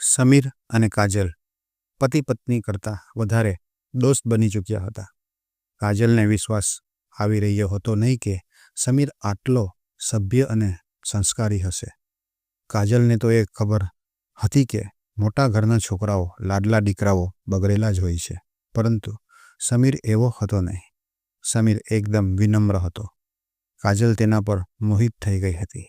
સમીર અને કાજલ પતિ પત્ની કરતાં વધારે દોસ્ત બની ચૂક્યા હતા. કાજલને વિશ્વાસ આવી રહ્યો હતો નહીં કે સમીર આટલો સભ્ય અને સંસ્કારી હશે. કાજલને તો એ ખબર હતી કે મોટા ઘરના છોકરાઓ લાડલા દીકરાઓ બગડેલા જ હોય છે, પરંતુ સમીર એવો હતો નહીં. સમીર એકદમ વિનમ્ર હતો. કાજલ તેના પર મોહિત થઈ ગઈ હતી.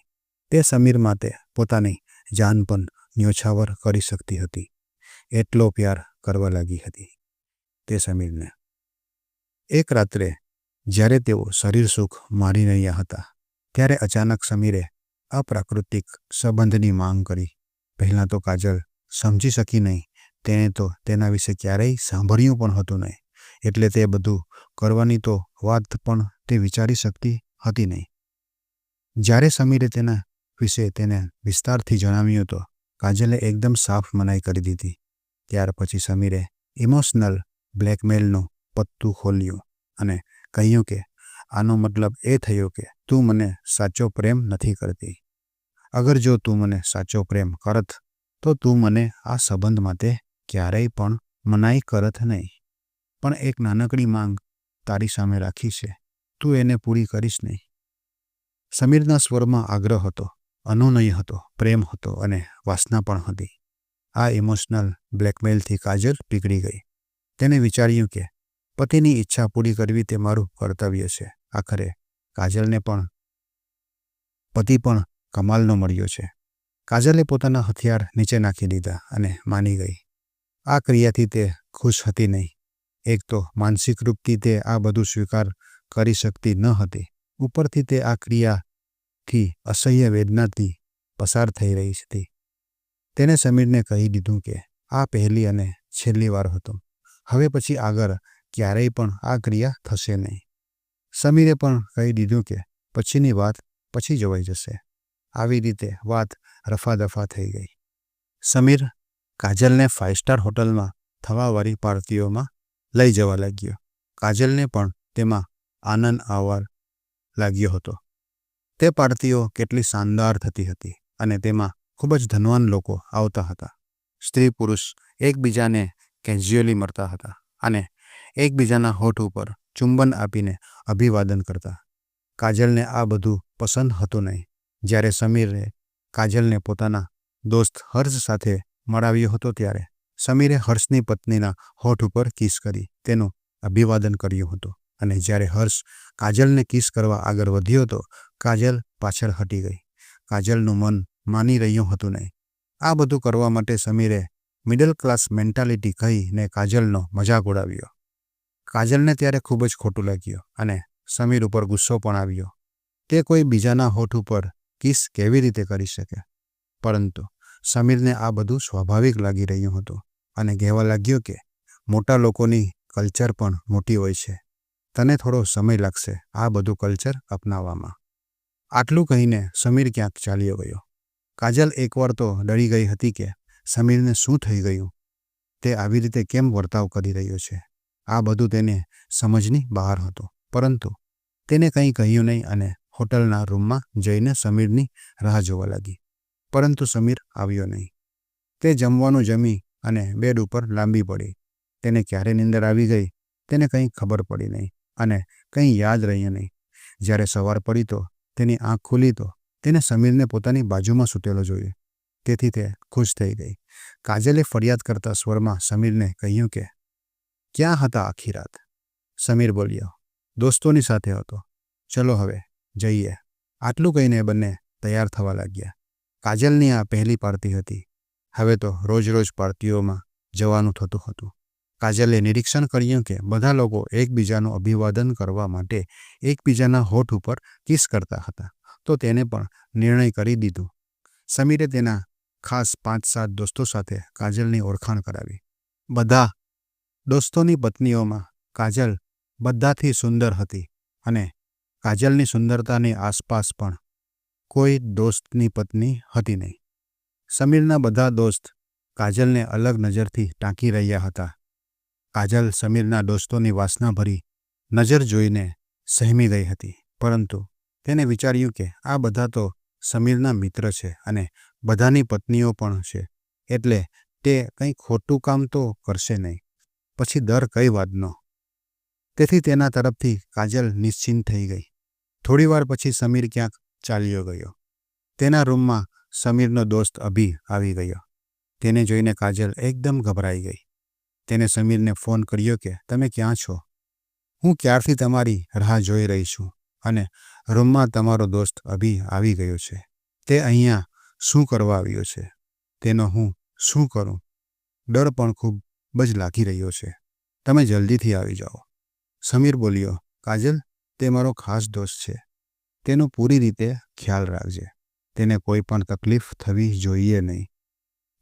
તે સમીર માટે પોતાની જાન પણ ન્યોછાવર કરી શકતી હતી. એટલો પ્યાર કરવા લાગી હતી તે સમીરને. એક રાત્રે જ્યારે તેઓ શરીર સુખ મારી રહ્યા હતા, ત્યારે અચાનક સમીરે અપ્રાકૃતિક સંબંધની માંગ કરી. પહેલાં તો કાજલ સમજી શકી નહીં. તેણે તો તેના વિશે ક્યારેય સાંભળ્યું પણ હતું નહીં, એટલે તે બધું કરવાની તો વાત પણ તે વિચારી શકતી હતી નહીં. જ્યારે સમીરે તેના વિશે તેને વિસ્તારથી જણાવ્યું તો કાજલે એકદમ સાફ મનાઈ કરી દીધી. ત્યાર પછી સમીરે ઇમોશનલ બ્લેકમેલનું પત્તું ખોલ્યું અને કહ્યું કે આનો મતલબ એ થયો કે તું મને સાચો પ્રેમ નથી કરતી. અગર જો તું મને સાચો પ્રેમ કરત તો તું મને આ સંબંધ માટે ક્યારેય પણ મનાઈ કરત નહીં. પણ એક નાનકડી માંગ તારી સામે રાખી છે, તું એને પૂરી કરીશ નહીં. સમીરના સ્વરમાં આગ્રહ હતો, અનુનય હતો, પ્રેમ હતો અને વાસના પણ હતી. આ ઇમોશનલ બ્લેકમેલથી કાજલ પીગળી ગઈ. તેને વિચાર્યું કે પતિની ઈચ્છા પૂરી કરવી તે મારું કર્તવ્ય છે. આખરે કાજલને પણ પતિ પણ કમાલનો મળ્યો છે. કાજલે પોતાના હથિયાર નીચે નાખી દીધા અને માની ગઈ. આ ક્રિયાથી તે ખુશ હતી નહીં. એક તો માનસિક રૂપથી તે આ બધું સ્વીકાર કરી શકતી ન હતી. ઉપરથી તે આ ક્રિયાથી અસહ્ય વેદનાથી પસાર થઈ રહી હતી. તેણે સમીરને કહી દીધું કે આ પહેલી અને છેલ્લી વાર હતો. હવે પછી આગળ ક્યારેય પણ આ ક્રિયા થશે નહીં. સમીરે પણ કહી દીધું કે પછીની વાત પછી જોવાઈ જશે. આવી રીતે વાત રફા-દફા થઈ ગઈ. સમીર કાજલને 5 સ્ટાર હોટલમાં થવાવાળી પાર્ટીઓમાં લઈ જવા લાગ્યો. કાજલને પણ તેમાં આનંદ આવવા લાગ્યો હતો. તે પાર્ટીઓ કેટલી શાનદાર થતી હતી અને તેમાં ખૂબ જ ધનવાન લોકો આવતા હતા. સ્ત્રી પુરુષ એકબીજાને કેઝ્યુઅલી મળતા હતા અને એકબીજાના હોઠ ઉપર ચુંબન આપીને અભિવાદન કરતા. કાજલને આ બધું પસંદ હતું નહીં. જ્યારે સમીરે કાજલને પોતાના દોસ્ત હર્ષ સાથે મળાવ્યો હતો, ત્યારે સમીરે હર્ષની પત્નીના હોઠ ઉપર કિસ કરી તેનું અભિવાદન કર્યું હતું. અને જ્યારે હર્ષ કાજલને કિસ કરવા આગળ વધ્યો તો કાજલ પાછળ હટી ગઈ. કાજલનું મન માની રહ્યું હતું નહીં. આ બધું કરવા માટે સમીરે મિડલ ક્લાસ મેન્ટાલિટી કહીને કાજલનો મજાક ઉડાવ્યો. કાજલને ત્યારે ખૂબ જ ખોટું લાગ્યું અને સમીર ઉપર ગુસ્સો પણ આવ્યો. તે કોઈ બીજાના હોઠ ઉપર કિસ કેવી રીતે કરી શકે? પરંતુ સમીરને આ બધું સ્વાભાવિક લાગી રહ્યું હતું અને કહેવા લાગ્યો કે મોટા લોકોની કલ્ચર પણ મોટી હોય છે. તને થોડો સમય લાગશે આ બધું કલ્ચર અપનાવવામાં. આટલું કહીને સમીર ક્યાંક ચાલ્યો ગયો. કાજલ એકવાર તો ડરી ગઈ હતી કે સમીરને શું થઈ ગયું? તે આવી રીતે કેમ વર્તાવ કરી રહ્યો છે? આ બધું તેને સમજની બહાર હતું. પરંતુ તેને કંઈ કહ્યું નહીં અને હોટલના રૂમમાં જઈને સમીરની રાહ જોવા લાગી. પરંતુ સમીર આવ્યો નહીં. તે જમવાનું જમી અને બેડ ઉપર લાંબી પડી. તેને ક્યારે નીંદર આવી ગઈ તેને કંઈ ખબર પડી નહીં અને કંઈ યાદ રહ્યું નહીં. જ્યારે સવાર પડી તો તેની આંખ ખુલી તો તેને સમીરને પોતાની બાજુમાં સૂતેલો જોયો. તેથી તે ખુશ થઈ ગઈ. કાજલે ફરિયાદ કરતા સ્વરમાં સમીરને કહ્યું કે ક્યાં હતા આખી રાત? સમીર બોલ્યો, દોસ્તોની સાથે હતો. ચલો હવે જઈએ. આટલું કહીને બંને તૈયાર થવા લાગ્યા. કાજલની આ પહેલી પાર્ટી હતી. હવે તો રોજ રોજ પાર્ટીઓમાં જવાનું થતું હતું. કાજલે નિરીક્ષણ કર્યું કે બધા લોકો એકબીજાનું અભિવાદન કરવા માટે એકબીજાના હોઠ ઉપર કિસ કરતા હતા. તો તેને પણ નિર્ણય કરી દીધું. સમીરે તેના ખાસ 5-7 દોસ્તો સાથે કાજલની ઓળખાણ કરાવી. બધા દોસ્તોની પત્નીઓમાં કાજલ બધાથી સુંદર હતી અને કાજલની સુંદરતાની આસપાસ પણ કોઈ દોસ્તની પત્ની હતી નહીં. સમીરના બધા દોસ્ત કાજલને અલગ નજરથી ટાંકી રહ્યા હતા. કાજલ સમીરના દોસ્તોની વાસનાભરી નજર જોઈને સહેમી ગઈ હતી. પરંતુ તેને વિચાર્યું કે આ બધા તો સમીરના મિત્ર છે અને બધાની પત્નીઓ પણ છે, એટલે તે કંઈ ખોટું કામ તો કરશે નહીં, પછી દર કઈ વાતનો. તેથી તેના તરફથી કાજલ નિશ્ચિંત થઈ ગઈ. થોડીવાર પછી સમીર ક્યાંક ચાલ્યો ગયો. તેના રૂમમાં સમીરનો દોસ્ત અભી આવી ગયો. તેને જોઈને કાજલ એકદમ ગભરાઈ ગઈ. તેને સમીરને ફોન કર્યો કે તમે ક્યાં છો? હું ક્યારથી તમારી રાહ જોઈ રહી છું અને રૂમમાં તમારો દોસ્ત અભી આવી ગયો છે. તે અહીંયા શું કરવા આવ્યો છે? તેનો હું શું કરું? ડર પણ ખૂબ જ લાગી રહ્યો છે. તમે જલ્દીથી આવી જાઓ. સમીર બોલ્યો, કાજલ, તે મારો ખાસ દોસ્ત છે. તેનો પૂરી રીતે ખ્યાલ રાખજે. તેને કોઈ પણ તકલીફ થવી જોઈએ નહીં.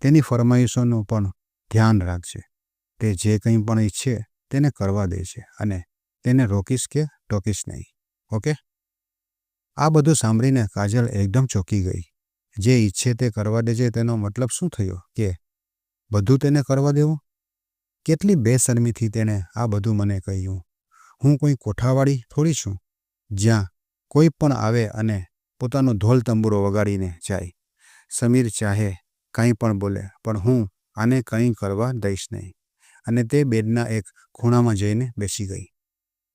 તેની ફરમાઈશોનું પણ ધ્યાન રાખજે. તે જે કંઈ પણ ઈચ્છે તેને કરવા દે છે અને તેને રોકીશ કે ટોકીશ નહીં. ઓકે? આ બધું સાંભળીને કાજલ એકદમ ચોંકી ગઈ. જે ઈચ્છે તે કરવા દેજે તેનો મતલબ શું થયો? કે બધું તેને કરવા દેવું? કેટલી બેશરમીથી તેણે આ બધું મને કહ્યું. હું કોઈ કોઠાવાળી થોડી છું જ્યાં કોઈ પણ આવે અને પોતાનો ઢોલ તંબુરો વગાડીને જાય. સમીર ચાહે કંઈ પણ બોલે, પણ હું આને કંઈ કરવા દઈશ નહીં. અને તે બેડના એક ખૂણામાં જઈને બેસી ગઈ.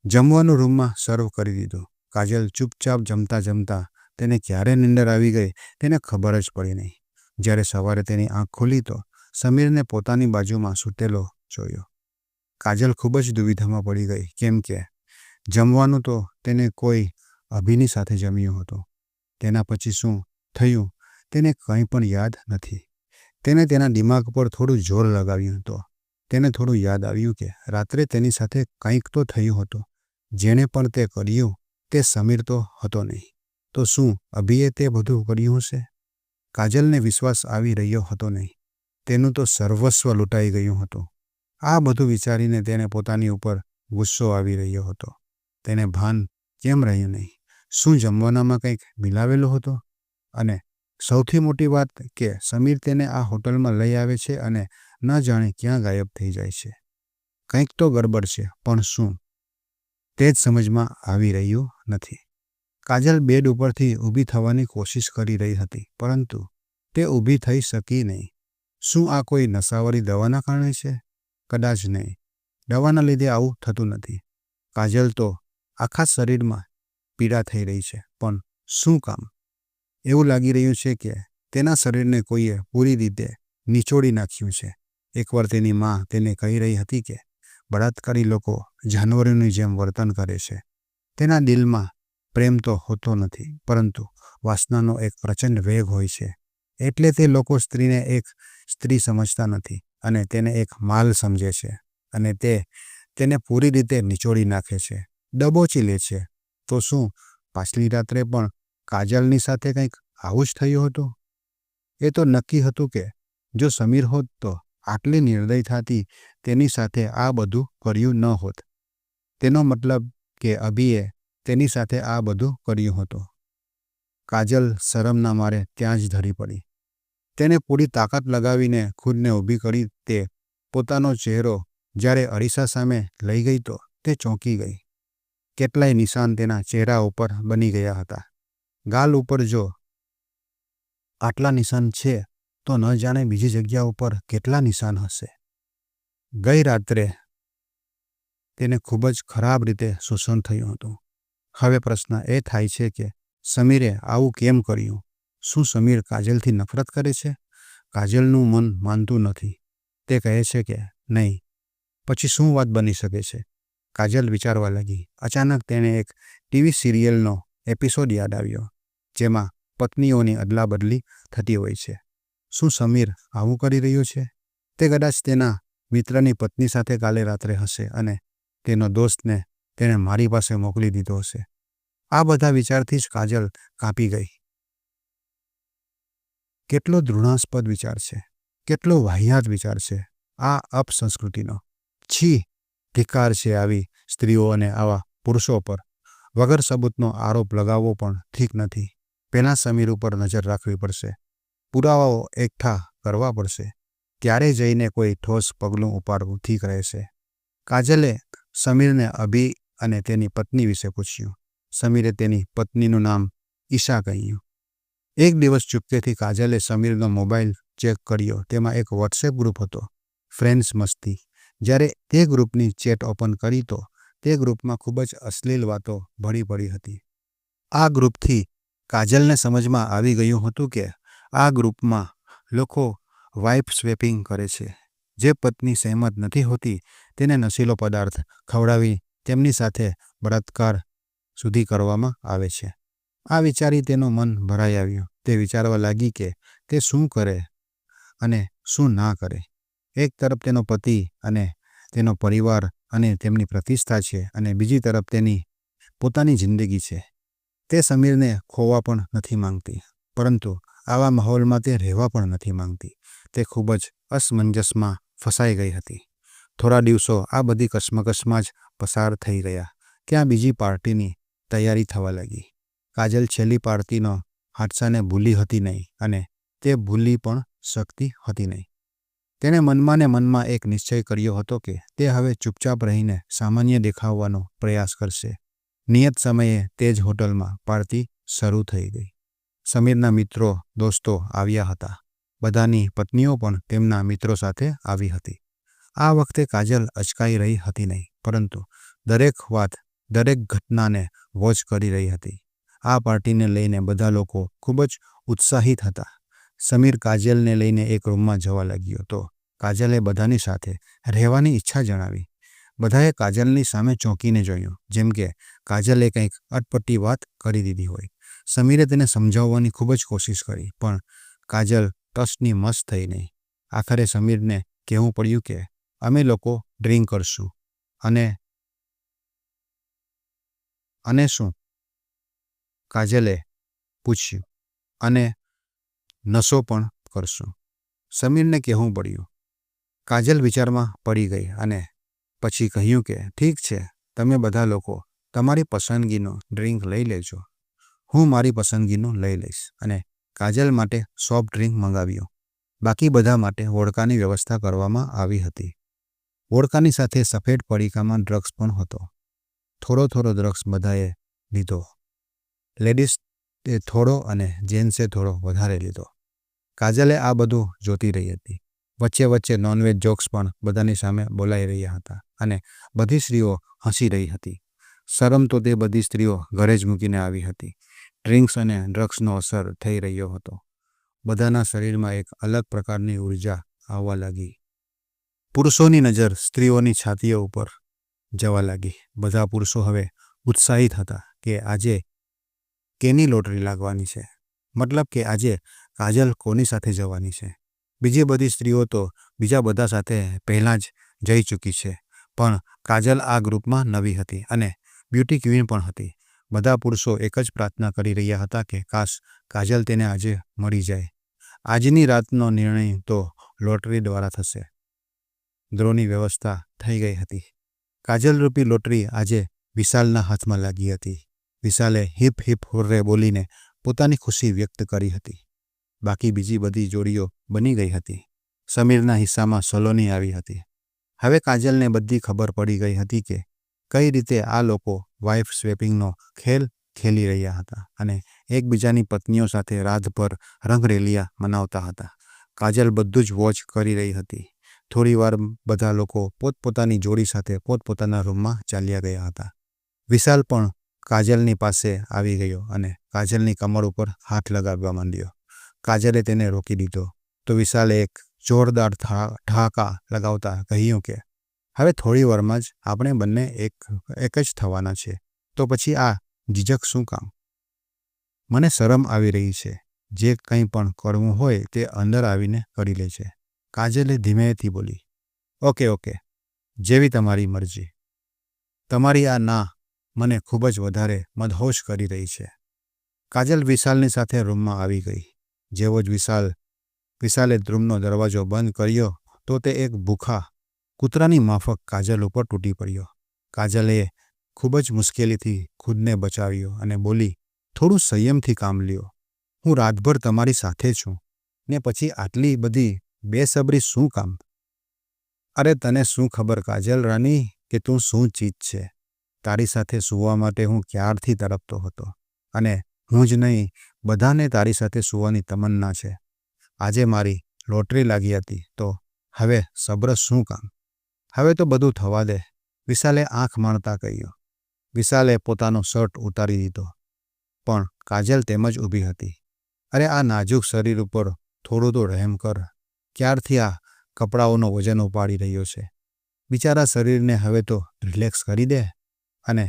જમવાનું રૂમમાં સર્વ કરી દીધું. કાજલ ચૂપચાપ જમતા જમતા તેને ક્યારે નીંદર આવી ગઈ તેને ખબર જ પડી નહીં. જ્યારે સવારે તેની આંખ ખુલી તો સમીરને પોતાની બાજુમાં સૂતેલો જોયો. કાજલ ખૂબ જ દુવિધામાં પડી ગઈ, કેમ કે જમવાનું તો તેને કોઈ અભિની સાથે જમ્યું હતું. તેના પછી શું થયું તેને કંઈ પણ યાદ નથી. તેને તેના દિમાગ પર થોડું જોર લગાવ્યું હતું. તેને થોડું યાદ આવ્યું કે રાત્રે તેની સાથે કંઈક તો થયું હતું. જેણે પણ તે કર્યું તે સમીર તો હતો નહીં. તો શું અભિએ તે બધું કર્યું હશે? કાજલને વિશ્વાસ આવી રહ્યો હતો નહીં. તેનું તો સર્વસ્વ લૂંટાઈ ગયું હતું. આ બધું વિચારીને તેને પોતાની ઉપર ગુસ્સો આવી રહ્યો હતો. તેને ભાન કેમ રહ્યું નહીં? શું જમવાનામાં કંઈક મિલાવેલો હતો? અને સૌથી મોટી વાત કે સમીર તેને આ હોટલમાં લઈ આવે છે અને ન જાણે ક્યાં ગાયબ થઈ જાય છે. કંઈક તો ગડબડ છે, પણ શું? તે જ સમજમાં આવી રહ્યું નથી. કાજલ બેડ ઉપરથી ઊભી થવાની કોશિશ કરી રહી હતી, પરંતુ તે ઊભી થઈ શકી નહીં. શું આ કોઈ નશાવાળી દવાના કારણે છે? કદાચ નહીં. દવાના લીધે આવું થતું નથી. કાજલ તો આખા શરીરમાં પીડા થઈ રહી છે, પણ શું કામ? એવું લાગી રહ્યું છે કે તેના શરીરને કોઈએ પૂરી રીતે નિચોડી નાખ્યું છે. એકવાર તેની માં તેને કહી રહી હતી કે બળાત્કારી લોકો જાનવરોની જેમ વર્તન કરે છે. તેના દિલમાં પ્રેમ તો હોતો નથી, પરંતુ વાસનાનો એક પ્રચંડ વેગ હોય છે. એટલે તે લોકો સ્ત્રીને એક સ્ત્રી સમજતા નથી અને તેને એક માલ સમજે છે અને તેને પૂરી રીતે નિચોડી નાખે છે, દબોચી લે છે. તો શું પાછલી રાત્રે પણ કાજલની સાથે કંઈક આવું જ થયું હતું? એ તો નક્કી હતું કે જો સમીર હોત તો આટલી નિર્દયતાથી તેની સાથે આ બધું કર્યું ન હોત. તેનો મતલબ કે અભિએ તેની સાથે આ બધું કર્યું હતું. કાજલ શરમના મારે ત્યાં જ ધરી પડી. તેને પૂરી તાકાત લગાવીને ખુદને ઊભી કરી. તે પોતાનો ચહેરો જ્યારે અરીસા સામે લઈ ગઈ તો તે ચોંકી ગઈ. કેટલાય નિશાન તેના ચહેરા ઉપર બની ગયા હતા. ગાલ ઉપર જો આટલા નિશાન છે તો ન જાણે બીજી જગ્યા ઉપર કેટલા નિશાન હશે. ગઈ રાત્રે તેને ખૂબ જ ખરાબ રીતે શોષણ થયું હતું. હવે પ્રશ્ન એ થાય છે કે સમીરે આવું કેમ કર્યું? શું સમીર કાજલથી નફરત કરે છે? કાજલનું મન માનતું નથી. તે કહે છે કે નહીં. પછી શું વાત બની શકે છે? કાજલ વિચારવા લાગી. અચાનક તેણે એક ટીવી સિરિયલનો એપિસોડ યાદ આવ્યો, જેમાં પત્નીઓની અદલાબદલી થતી હોય છે. શું સમીર આવું કરી રહ્યો છે? તે કદાચ તેના મિત્રની પત્ની સાથે કાલે રાત્રે હશે અને તેનો દોસ્તને તેણે મારી પાસે મોકલી દીધો હશે. આ બધા વિચારથી જ કાજલ કાંપી ગઈ. કેટલો ઘૃણાસ્પદ વિચાર છે! કેટલો વાહિયાત વિચાર છે આ અપસંસ્કૃતિનો! છી! ધિક્કાર છે આવી સ્ત્રીઓ અને આવા પુરુષો પર. વગર સબૂતનો આરોપ લગાવવો પણ ઠીક નથી. પહેલાં સમીર ઉપર નજર રાખવી પડશે. પુરાવાઓ એકઠા કરવા પડશે. ત્યારે જઈને કોઈ ઠોસ પગલું ઉપાડવું ઠીક રહેશે. કાજલે સમીરને અભી અને તેની પત્ની વિશે પૂછ્યું. સમીરે તેની પત્નીનું નામ ઈશા કહ્યું. એક દિવસ ચૂપકેથી કાજલે સમીરનો મોબાઈલ ચેક કર્યો. તેમાં એક વોટ્સએપ ગ્રુપ હતો, ફ્રેન્ડ્સ મસ્તી. જ્યારે તે ગ્રુપની ચેટ ઓપન કરી તો તે ગ્રુપમાં ખૂબ જ અશ્લીલ વાતો ભળી પડી હતી. આ ગ્રુપથી કાજલને સમજમાં આવી ગયું હતું કે આ ગ્રુપમાં લોકો વાઇફ સ્વેપિંગ કરે છે. જે પત્ની સહેમત નથી હોતી તેને નશીલો પદાર્થ ખવડાવી તેમની સાથે બળાત્કાર સુધી કરવામાં આવે છે. આ વિચારી તેનું મન ભરાઈ આવ્યું. તે વિચારવા લાગી કે તે શું કરે અને શું ના કરે. એક તરફ તેનો પતિ અને તેનો પરિવાર અને તેમની પ્રતિષ્ઠા છે અને બીજી તરફ તેની પોતાની જિંદગી છે. તે સમીરને ખોવા પણ નથી માંગતી, પરંતુ આવા માહોલમાં તે રહેવા પણ નથી માંગતી. તે ખૂબ જ અસમંજસમાં ફસાઈ ગઈ હતી. થોડા દિવસો આ બધી કશમકશમાં જ પસાર થઈ ગયા. ત્યાં બીજી પાર્ટીની તૈયારી થવા લાગી. કાજલ છેલ્લી પાર્ટીનો હાદસાને ભૂલી હતી નહીં અને તે ભૂલી પણ શકતી હતી નહીં. તેણે મનમાં ને મનમાં એક નિશ્ચય કર્યો હતો કે તે હવે ચૂપચાપ રહીને સામાન્ય દેખાવાનો પ્રયાસ કરશે. નિયત સમયે તે જ હોટલમાં પાર્ટી શરૂ થઈ ગઈ. સમીરના મિત્રો દોસ્તો આવ્યા હતા. બધાની પત્નીઓ પણ તેમના મિત્રો સાથે આવી હતી. આ વખતે કાજલ અચકાઈ રહી હતી નહીં, પરંતુ દરેક વાત, દરેક ઘટનાને વોચ કરી રહી હતી. આ પાર્ટીને લઈને બધા લોકો ખૂબ જ ઉત્સાહિત હતા. સમીર કાજલને લઈને એક રૂમમાં જવા લાગ્યો તો કાજલે બધાની સાથે રહેવાની ઈચ્છા જણાવી. બધાએ કાજલની સામે ચોંકીને જોયું, જેમ કે કાજલે કંઈક અટપટી વાત કરી દીધી હોય. સમીરે તેને સમજાવવાની ખૂબ જ કોશિશ કરી, પણ કાજલ ટસની મસ થઈ નહીં. આખરે સમીરને કહેવું પડ્યું કે અમે લોકો ડ્રિંક કરશું. અને શું? કાજલે પૂછ્યું. અને નશો પણ કરશું. સમીરને કહેવું પડ્યું. કાજલ વિચારમાં પડી ગઈ અને પછી કહ્યું કે ઠીક છે, તમે બધા લોકો તમારી પસંદગીનું ડ્રિંક લઈ લેજો, હું મારી પસંદગીનું લઈ લઈશ. અને કાજલ માટે સોફ્ટ ડ્રિંક મંગાવ્યું. બાકી બધા માટે વોડકાની વ્યવસ્થા કરવામાં આવી હતી. વોડકાની સાથે સફેદ પડીકામાં ડ્રગ્સ પણ હતો. થોડો ડ્રગ્સ બધાએ લીધો. લેડીઝે થોડો અને જેન્ટ્સે થોડો વધારે લીધો. કાજલે આ બધું જોતી રહી હતી. વચ્ચે નોનવેજ જોક્સ પણ બધાની સામે બોલાઈ રહ્યા હતા અને બધી સ્ત્રીઓ હસી રહી હતી. શરમ તો તે બધી સ્ત્રીઓ ઘરે જ મૂકીને આવી હતી. ડ્રિંક્સ અને ડ્રગ્સનો અસર થઈ રહ્યો હતો. બધાના શરીરમાં એક અલગ પ્રકારની ઉર્જા આવવા લાગી. પુરુષોની નજર સ્ત્રીઓની છાતીઓ ઉપર જવા લાગી. બધા પુરુષો હવે ઉત્સાહિત હતા કે આજે કેની લોટરી લાગવાની છે, મતલબ કે આજે કાજલ કોની સાથે જવાની છે. બીજી બધી સ્ત્રીઓ તો બીજા બધા સાથે પહેલાં જ જઈ ચૂકી છે, પણ કાજલ આ ગ્રુપમાં નવી હતી અને બ્યુટી ક્વીન પણ હતી. બધા પુરુષો એક જ પ્રાર્થના કરી રહ્યા હતા કે કાશ કાજલ તેને આજે મળી જાય. આજની રાતનો નિર્ણય તો લોટરી દ્વારા થશે. ડ્રોની વ્યવસ્થા થઈ ગઈ હતી. કાજલ રૂપી લોટરી આજે વિશાલના હાથમાં લાગી હતી. વિશાલે હિપ હિપ હુર્રે બોલીને પોતાની ખુશી વ્યક્ત કરી હતી. બાકી બીજી બધી જોડીઓ બની ગઈ હતી. સમીરના હિસ્સામાં સલોની આવી હતી. હવે કાજલને બધી ખબર પડી ગઈ હતી કે કઈ રીતે આ લોકો વાઇફ સ્વેપિંગનો ખેલ ખેલી રહ્યા હતા અને એકબીજાની પત્નીઓ સાથે રાતભર રંગરેલિયા મનાવતા હતા. કાજલ બધું જ વોચ કરી રહી હતી. થોડીવાર બધા લોકો પોતપોતાની જોડી સાથે પોતપોતાના રૂમમાં ચાલ્યા ગયા હતા. વિશાલ પણ કાજલની પાસે આવી ગયો અને કાજલની કમર ઉપર હાથ લગાવવા માંડ્યો. કાજલે તેને રોકી દીધો તો વિશાલે એક જોરદાર ઠહાકા લગાવતા કહ્યું કે હવે થોડી વારમાં જ આપણે બંને એક જ થવાના છે, તો પછી આ ઝીઝક શું કામ? મને શરમ આવી રહી છે. જે કંઈ પણ કરવું હોય તે અંદર આવીને કરી લે છે. કાજલે ધીમેથી બોલી. ઓકે, જેવી તમારી મરજી. તમારી આ ના મને ખૂબ જ વધારે મદહોશ કરી રહી છે. કાજલ વિશાલની સાથે રૂમમાં આવી ગઈ. જેવો જ વિશાલે રૂમનો દરવાજો બંધ કર્યો તો તે એક ભૂખા કૂતરાની માફક કાજલ ઉપર તૂટી પડ્યો. કાજલે ખૂબ જ મુશ્કેલીથી ખુદને બચાવ્યો અને બોલી, થોડું સંયમથી કામ લ્યો. હું રાતભર તમારી સાથે છું ને પછી આટલી બધી બેસબરી શું કામ? અરે તને શું ખબર કાજલ રાની કે તું શું ચીજ છે? તારી સાથે સૂવા માટે હું ક્યારથી તડપતો હતો અને હું જ નહીં, બધાને તારી સાથે સૂવાની તમન્ના છે. આજે મારી લોટરી લાગી હતી તો હવે સબ્ર શું કામ? હવે તો બધું થવા દે, વિશાલે આંખ માણતા કહ્યું. વિશાલે પોતાનો શર્ટ ઉતારી દીધો, પણ કાજલ તેમ જ ઊભી હતી. અરે આ નાજુક શરીર ઉપર થોડું તો રહેમ કર. ક્યારથી આ કપડાઓનો વજન ઉપાડી રહ્યો છે? બિચારા શરીરને હવે તો રિલેક્સ કરી દે. અને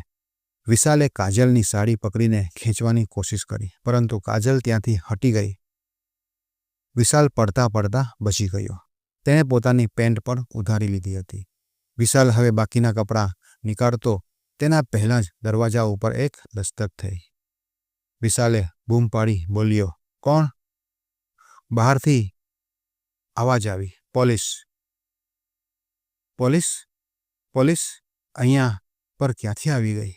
વિશાલે કાજલની સાડી પકડીને ખેંચવાની કોશિશ કરી, પરંતુ કાજલ ત્યાંથી હટી ગઈ. વિશાલ પડતા પડતા બચી ગયો. તેણે પોતાની પેન્ટ પણ ઉધારી લીધી હતી. વિશાલ હવે બાકીના કપડાં નીકાળતો તેના પહેલાં જ દરવાજા ઉપર એક દસ્તક થઈ. વિશાલે બૂમ પાડી બોલ્યો, કોણ? બહારથી અવાજ આવી, પોલીસ. પોલીસ? પોલીસ અહીંયા પર ક્યાંથી આવી ગઈ?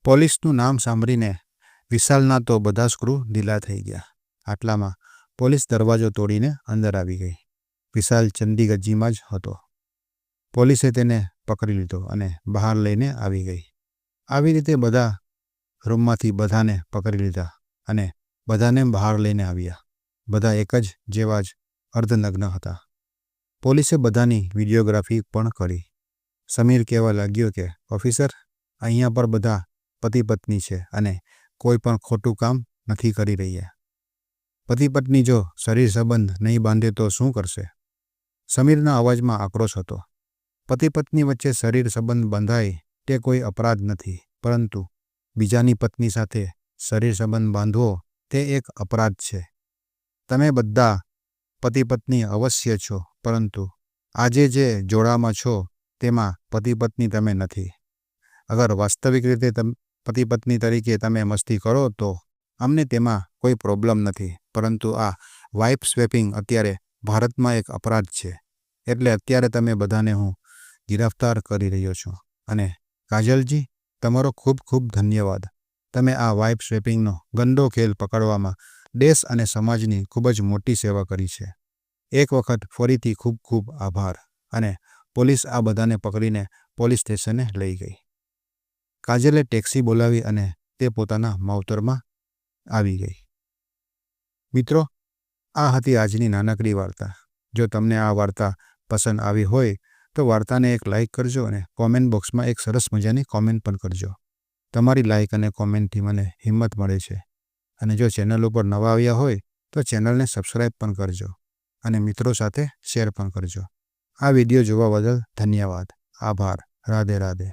પોલીસનું નામ સાંભળીને વિશાલના તો બધા સ્ક્રૂ ઢીલા થઈ ગયા. આટલામાં પોલીસ દરવાજો તોડીને અંદર આવી ગઈ. વિશાલ ચંદીગજીમાં જ હતો. પોલીસે તેને પકડી લીધો અને બહાર લઈને આવી ગઈ. આવી રીતે બધા રૂમમાંથી બધાને પકડી લીધા અને બધાને બહાર લઈને આવ્યા. બધા એક જ જેવા જ અર્ધનગ્ન હતા. પોલીસે બધાની વિડીયોગ્રાફી પણ કરી. સમીર કહેવા લાગ્યો કે ઓફિસર, અહીંયા પર બધા પતિ પત્ની છે અને કોઈ પણ ખોટું કામ નથી કરી રહ્યા. પતિ પત્ની જો શરીર સંબંધ નહીં બાંધે તો શું કરશે? સમીરના અવાજમાં આક્રોશ હતો. પતિ પત્ની વચ્ચે શરીર સંબંધ બંધાય તે કોઈ અપરાધ નથી, પરંતુ બીજાની પત્ની સાથે શરીર સંબંધ બાંધવો તે એક અપરાધ છે. તમે બધા પતિ પત્ની અવશ્ય છો, પરંતુ આજે જે જોડામાં છો તેમાં પતિ પત્ની તમે નથી. અગર વાસ્તવિક રીતે પતિ પત્ની તરીકે તમે મસ્તી કરો તો અમને તેમાં કોઈ પ્રોબ્લેમ નથી, પરંતુ આ વાઇફ સ્વેપિંગ અત્યારે ભારતમાં એક અપરાધ છે. એટલે અત્યારે તમે બધાને હું ગિરફ્તાર કરી રહ્યો છું. અને કાજલજી, તમારો ખૂબ ખૂબ ધન્યવાદ. તમે આ વાઇફ સ્વેપિંગનો ગંદો ખેલ પકડવામાં દેશ અને સમાજની ખૂબ જ મોટી સેવા કરી છે. એક વખત ફરીથી ખૂબ ખૂબ આભાર. અને પોલીસ આ બધાને પકડીને પોલીસ સ્ટેશને લઈ ગઈ. કાજલે ટેક્સી બોલાવી અને તે પોતાના માવતરમાં આવી ગઈ. મિત્રો, આ હતી આજની નાનકડી વાર્તા. જો તમને આ વાર્તા પસંદ આવી હોય તો વાર્તાને એક લાઇક કરજો અને કોમેન્ટ બોક્સમાં એક સરસ મજાની કોમેન્ટ પણ કરજો. તમારી લાઇક અને કોમેન્ટથી મને હિંમત મળે છે. અને જો ચેનલ ઉપર નવા આવ્યા હોય તો ચેનલને સબસ્ક્રાઈબ પણ કરજો અને મિત્રો સાથે શેર પણ કરજો. આ વિડીયો જોવા બદલ ધન્યવાદ. આભાર. રાધે રાધે.